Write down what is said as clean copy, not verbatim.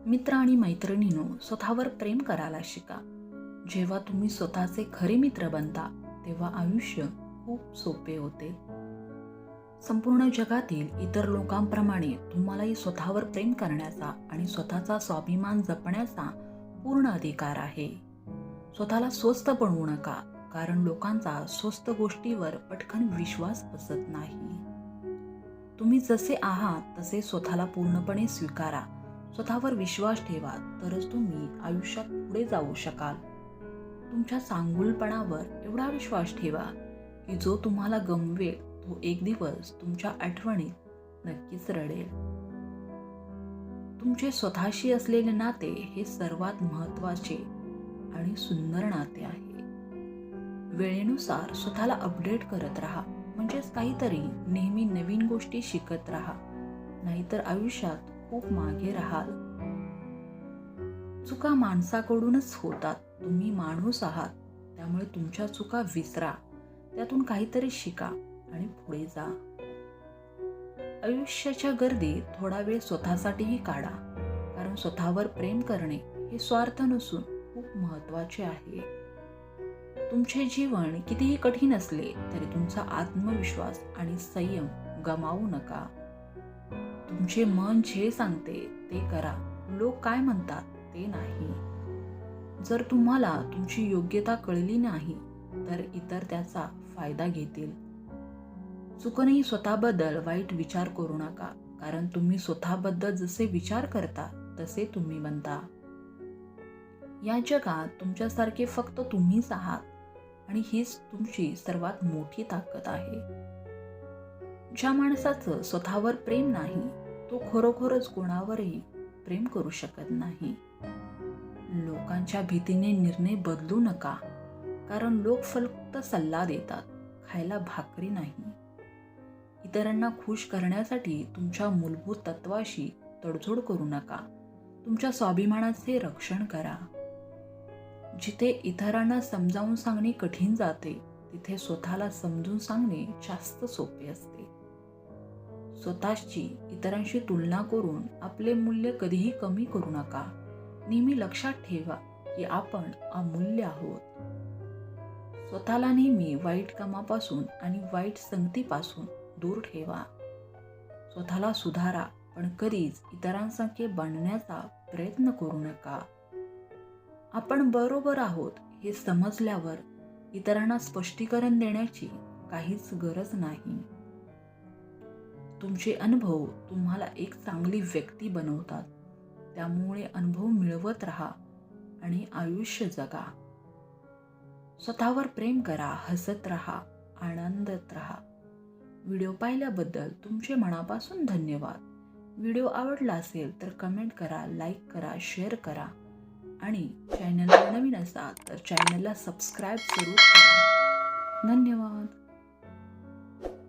मित्र आणि मैत्रिणींनो, स्वतःवर प्रेम करायला शिका. जेव्हा तुम्ही स्वतःचे खरे मित्र बनता तेव्हा आयुष्य खूप सोपे होते. संपूर्ण जगातील इतर लोकांप्रमाणे तुम्हालाही स्वतःवर प्रेम करण्याचा आणि स्वतःचा स्वाभिमान जपण्याचा पूर्ण अधिकार आहे. स्वतःला स्वस्त बनवू नका, कारण लोकांचा स्वस्त गोष्टीवर पटकन विश्वास बसत नाही. तुम्ही जसे आहात तसे स्वतःला पूर्णपणे स्वीकारा. स्वतःवर विश्वास ठेवा, तरच तुम्ही आयुष्यात पुढे जाऊ शकाल. तुमच्या चांगुलपणावर एवढा विश्वास ठेवा की जो तुम्हाला गमवेल तो एक दिवस तुमच्या आठवणीत नक्कीच रडेल. तुमचे स्वतःशी असलेले नाते हे सर्वात महत्त्वाचे आणि सुंदर नाते आहे. वेळेनुसार स्वतःला अपडेट करत राहा, म्हणजेच काहीतरी नेहमी नवीन गोष्टी शिकत राहा, नाहीतर आयुष्यात खूप मागे राहाल. चुका माणसाकडूनच होतात. तुम्ही माणूस आहात, त्यामुळे तुमच्या चुका विसरा, त्यातून काहीतरी शिका आणि पुढे जा. आयुष्याच्या गर्दीत थोडा वेळ स्वतःसाठीही काढा, कारण स्वतःवर प्रेम करणे हे स्वार्थ नसून खूप महत्त्वाचे आहे. तुमचे जीवन कितीही कठीण असले तरी तुमचा आत्मविश्वास आणि संयम गमावू नका. तुमचे मन जे सांगते ते करा, लोक काय म्हणतात ते नाही. जर तुम्हाला तुमची योग्यता कळली नाही तर इतर त्याचा फायदा घेतील. चुकूनही स्वतःबद्दल वाईट विचार करू नका, कारण तुम्ही स्वतःबद्दल जसे विचार करता तसे तुम्ही बनता. या जगात तुमच्यासारखे फक्त तुम्हीच आहात आणि हीच तुमची सर्वात मोठी ताकद आहे. ज्या माणसाचं स्वतःवर प्रेम नाही तो खरोखरच कोणावरही प्रेम करू शकत नाही. लोकांच्या भीतीने निर्णय बदलू नका, कारण लोक फक्त सल्ला देतात, खायला भाकरी नाही. इतरांना खुश करण्यासाठी तुमच्या मूलभूत तत्वाशी तडजोड करू नका. तुमच्या स्वाभिमानाचे रक्षण करा. जिथे इतरांना समजावून सांगणे कठीण जाते, तिथे स्वतःला समजून सांगणे जास्त सोपे असते. स्वतःची इतरांशी तुलना करून आपले मूल्य कधीही कमी करू नका. नेहमी लक्षात ठेवा की आपण अमूल्य आहोत. स्वतःला नेहमी वाईट कामापासून आणि वाईट संगतीपासून दूर ठेवा. स्वतःला सुधारा, पण कधीच इतरांसारखे बनण्याचा प्रयत्न करू नका. आपण बरोबर आहोत हे समजल्यावर इतरांना स्पष्टीकरण देण्याची काहीच गरज नाही. तुमचे अनुभव तुम्हाला एक चांगली व्यक्ती बनवतात, त्यामुळे अनुभव मिळवत राहा आणि आयुष्य जगा. स्वतःवर प्रेम करा, हसत राहा, आनंदात राहा. व्हिडिओ पाहिल्याबद्दल तुमचे मनापासून धन्यवाद. व्हिडिओ आवडला असेल तर कमेंट करा, लाईक करा, शेअर करा आणि चॅनलवर नवीन असाल तर चॅनलला सबस्क्राईब जरूर करा. धन्यवाद.